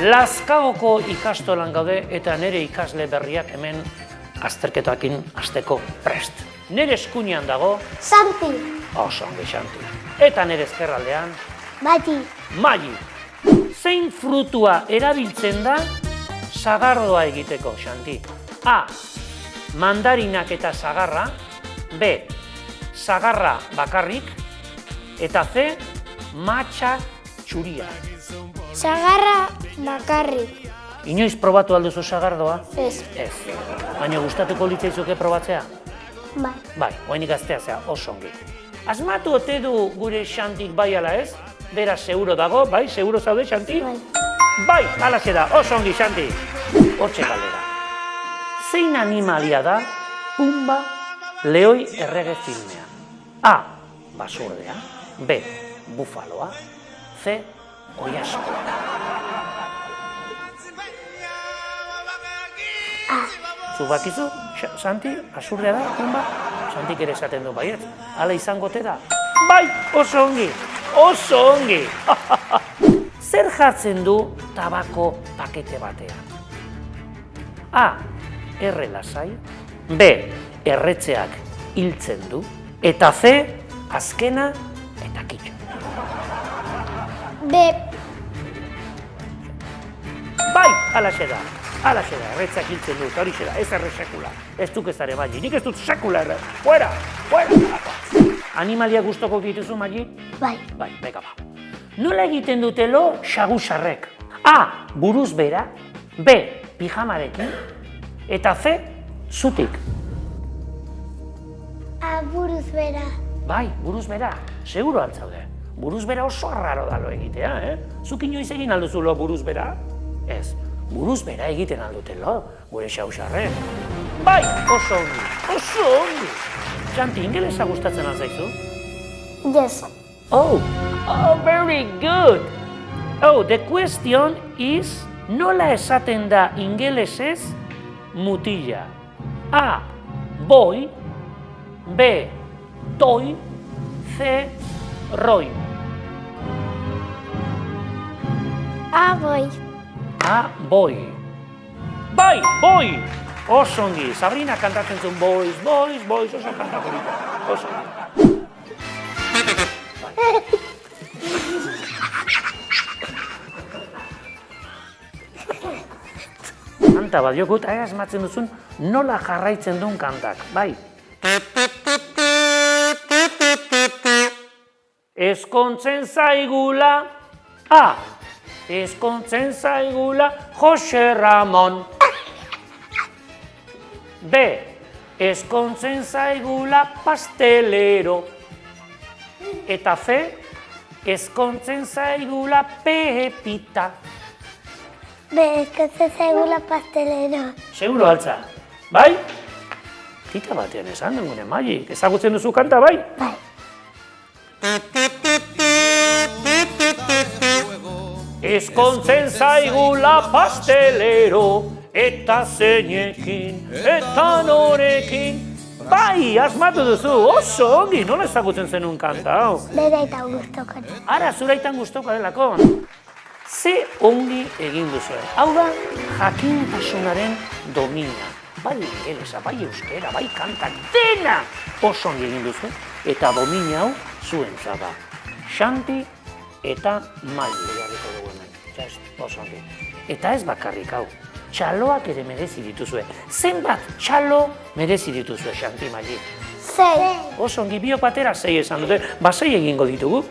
Lazkaoko ikastolan gaude eta nire ikasle berriak hemen azterketakin hasteko prest. Nire eskuinean dago... Santi. Oso ongi, Santi. Eta nire ezkerraldean... Mati. Magi. Zein frutua erabiltzen da sagardoa egiteko, Santi? A. Mandarinak eta sagarra. B. Sagarra bakarrik. Eta C. Matxa txuria. Sagarra bakarrik. Inoiz probatu alduzu sagardoa? Ez. Ez. Baina gustatuko litzaizuke probatzea? Bai. Bai, oainik gaztea zea, oso ongi. Asmatu ote du gure Xantik bai ala ez? Bera seguro dago, bai? Seguro zaude, Xanti? Bai. Bai, alaxe da, oso ongi, Xanti. Hortxe galdera. Zein animalia da Pumba Leoi errege filmean? A. Basurdea. B. Bufaloa. C. Oilaskoa. Zu bakizu, Santi, basurdea da, Pumba? Santik ere esaten du baiet. Hala izango te da? Bai, oso ongi, oso ongi. Zer jartzen du tabako pakete batean? A. Erre lasai. B. Erretzeak hiltzen du. Eta C. Azkena eta kitxo. B. Bai, alaxe da. Alaxe da, erretzeak hiltzen du, eta hori da, ez erre sekula. Ez duk ez dara, Magi, nik ez dut sekula erre. Fuera, fuera! Animalia gustoko dituzu, Magi? Bai. Bai, beka ba. Nola egiten dutelo xagusarrek? A. Buruz bera. B. Pijamarekin. Eta C. Zutik. A, buruz bera. Bai, buruz bera. Seguro altzaude. Buruz bera oso arraro da lo egitea, Zuk inoiz egin alduzulo buruz bera? Ez. Buruz bera egiten aldutelo, gure xausarrek. Bai, oso ongi, oso ongi. Xanti, ingelesa gustatzen alzaizu? Yes. Oh, very good. Oh, the question is, nola esaten da ingelesez mutila? A. Boy. B. Toy. C. Roy. A, boy. A. Boy. Bai, boy! Oso ongi, Sabrina kantatzen zuen boys, boys, boys, oso kantako dita. Oso ongi. Kanta bat jokut, asmatzen duzun nola jarraitzen duen kantak, bai. Ezkontzen zaigula, A. Ezkontzen zaigula Jose Ramon. B. Ezkontzen zaigula pastelero. Eta C. Ezkontzen zaigula Pepita. B, ezkontzen zaigula pastelero. Seguro altza, bai? Tita batean esan dengune, Magi, ezagutzen duzu kanta, bai? Bai. Ezkontzen zaigula pastelero, eta zeinekin, eta norekin. Bai, asmatu duzu, oso ongi, nola ezagutzen zenun kanta, hau? Bera eta gustokan. Ara, zuraitan gustoka delako. Ze ongi egin duzuen. Hau da, jakintasunaren domina. Bai ingelesa, bai euskera, bai kantak, dena oso ongi egin duzuen. Eta domina hau zuentzat da. Xanti eta Magi jarriko dugu hemen. Oso ongi. Eta ez bakarrik hau. Txaloak ere merezi dituzue. Zenbat txalo merezi dituzue, Xanti, Magi? 6. Oso ongi, biok batera 6 esan dute. Ba 6 egingo ditugu.